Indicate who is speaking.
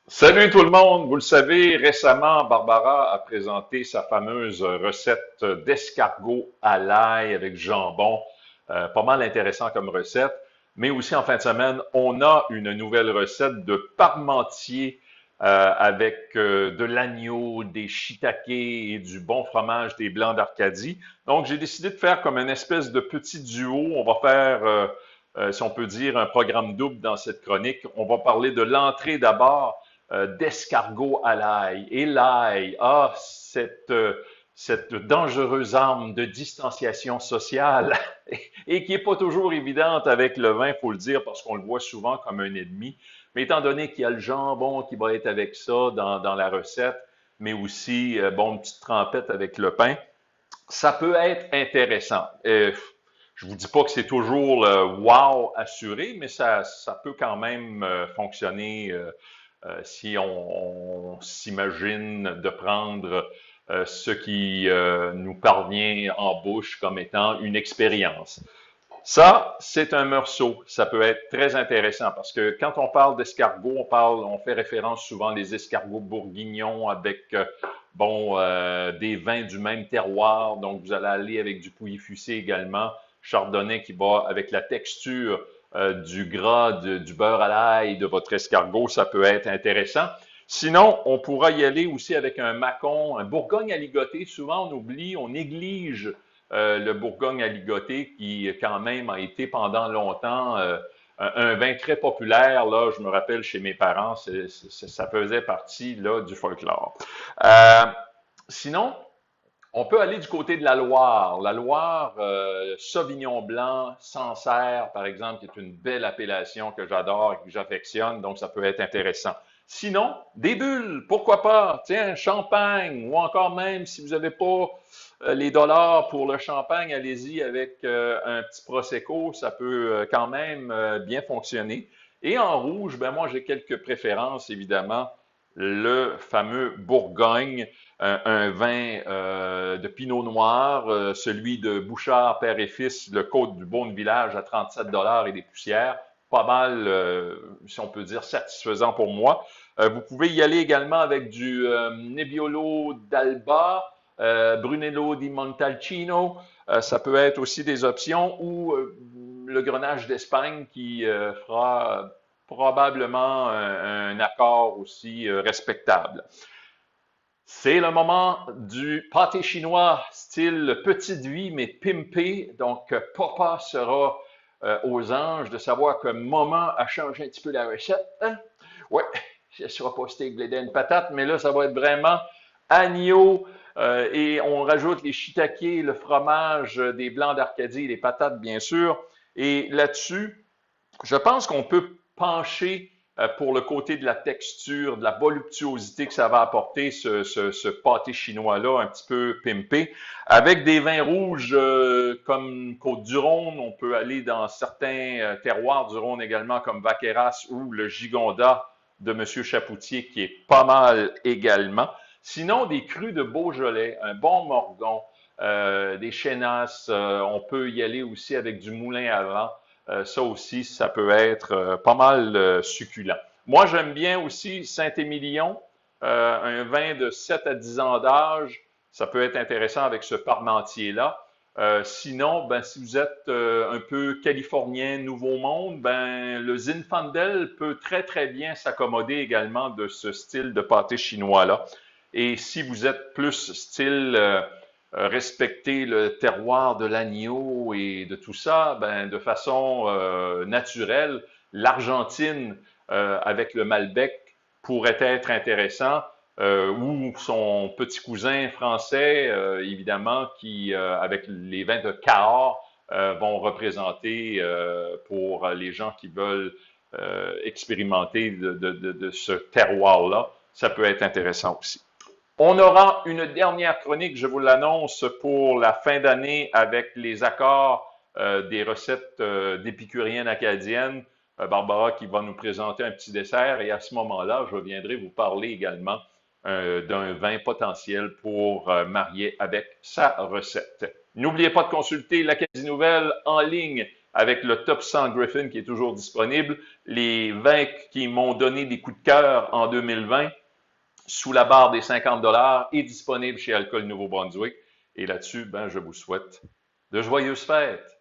Speaker 1: Salut tout le monde! Vous le savez, récemment, Barbara a présenté sa fameuse recette d'escargot à l'ail avec jambon. Pas mal intéressant comme recette. Mais aussi en fin de semaine, on a une nouvelle recette de parmentier avec de l'agneau, des shiitake et du bon fromage des Blancs d'Arcadie. Donc, j'ai décidé de faire comme une espèce de petit duo. On va faire, si on peut dire, un programme double dans cette chronique. On va parler de l'entrée d'abord d'escargot à l'ail. Et l'ail a cette dangereuse arme de distanciation sociale et qui n'est pas toujours évidente avec le vin, il faut le dire, parce qu'on le voit souvent comme un ennemi. Mais étant donné qu'il y a le jambon qui va être avec ça dans la recette, mais aussi, bon, une petite trempette avec le pain, ça peut être intéressant. Je vous dis pas que c'est toujours le wow assuré, mais ça peut quand même fonctionner si on s'imagine de prendre ce qui nous parvient en bouche comme étant une expérience. Ça, c'est un morceau. Ça peut être très intéressant parce que quand on parle d'escargots, on fait référence souvent les escargots bourguignons avec, des vins du même terroir. Donc, vous allez aller avec du Pouilly-Fuissé également, chardonnay qui va avec la texture du gras, du beurre à l'ail de votre escargot. Ça peut être intéressant. Sinon, on pourra y aller aussi avec un macon, un bourgogne à ligoter. Souvent, on oublie, on néglige le Bourgogne à ligoter, qui quand même a été pendant longtemps un vin très populaire. Là, je me rappelle chez mes parents, ça faisait partie là, du folklore. Euh, Sinon, on peut aller du côté de la Loire. La Loire, Sauvignon blanc, Sancerre, par exemple, qui est une belle appellation que j'adore et que j'affectionne, donc ça peut être intéressant. Sinon, des bulles, pourquoi pas? Tiens, champagne, ou encore même, si vous n'avez pas les dollars pour le champagne, allez-y avec un petit prosecco, ça peut quand même bien fonctionner. Et en rouge, ben moi j'ai quelques préférences, évidemment. Le fameux Bourgogne, un vin de Pinot Noir, celui de Bouchard, père et fils, le Côte du Beaune Village à 37 dollars et des poussières. Pas mal, si on peut dire, satisfaisant pour moi. Vous pouvez y aller également avec du Nebbiolo d'Alba, Brunello di Montalcino. Ça peut être aussi des options ou le Grenache d'Espagne qui fera probablement un accord aussi respectable. C'est le moment du pâté chinois, style petite vie, mais pimpé. Donc, Papa sera aux anges de savoir que maman a changé un petit peu la recette. Hein? Ouais, ce ne sera pas steak, blé une patate, mais là, ça va être vraiment agneau. Et on rajoute les shiitake, le fromage, des blancs d'Arcadie, les patates, bien sûr. Et là-dessus, je pense qu'on peut pencher pour le côté de la texture, de la voluptuosité que ça va apporter, ce pâté chinois-là, un petit peu pimpé. Avec des vins rouges comme Côte-du-Rhône, on peut aller dans certains terroirs du Rhône également, comme Vaqueras ou le Gigondas de M. Chapoutier, qui est pas mal également. Sinon, des crus de Beaujolais, un bon Morgon, des Chénasses, on peut y aller aussi avec du Moulin à vent. Ça aussi, ça peut être pas mal succulent. Moi, j'aime bien aussi Saint-Émilion, un vin de 7 à 10 ans d'âge. Ça peut être intéressant avec ce parmentier-là. Sinon, ben, si vous êtes un peu californien, Nouveau Monde, ben, le Zinfandel peut très, très bien s'accommoder également de ce style de pâté chinois-là. Et si vous êtes plus style respecter le terroir de l'agneau et de tout ça, ben, de façon naturelle, l'Argentine avec le Malbec pourrait être intéressant, ou son petit cousin français, évidemment, qui, avec les vins de Cahors, vont représenter pour les gens qui veulent expérimenter de ce terroir-là. Ça peut être intéressant aussi. On aura une dernière chronique, je vous l'annonce, pour la fin d'année avec les accords des recettes d'épicuriennes acadiennes. Barbara qui va nous présenter un petit dessert et à ce moment-là, je viendrai vous parler également d'un vin potentiel pour marier avec sa recette. N'oubliez pas de consulter l'Acadie Nouvelle en ligne avec le top 100 Griffin qui est toujours disponible. Les vins qui m'ont donné des coups de cœur en 2020, sous la barre des 50 est disponible chez Alcool Nouveau-Brunswick. Et là-dessus, ben, je vous souhaite de joyeuses fêtes.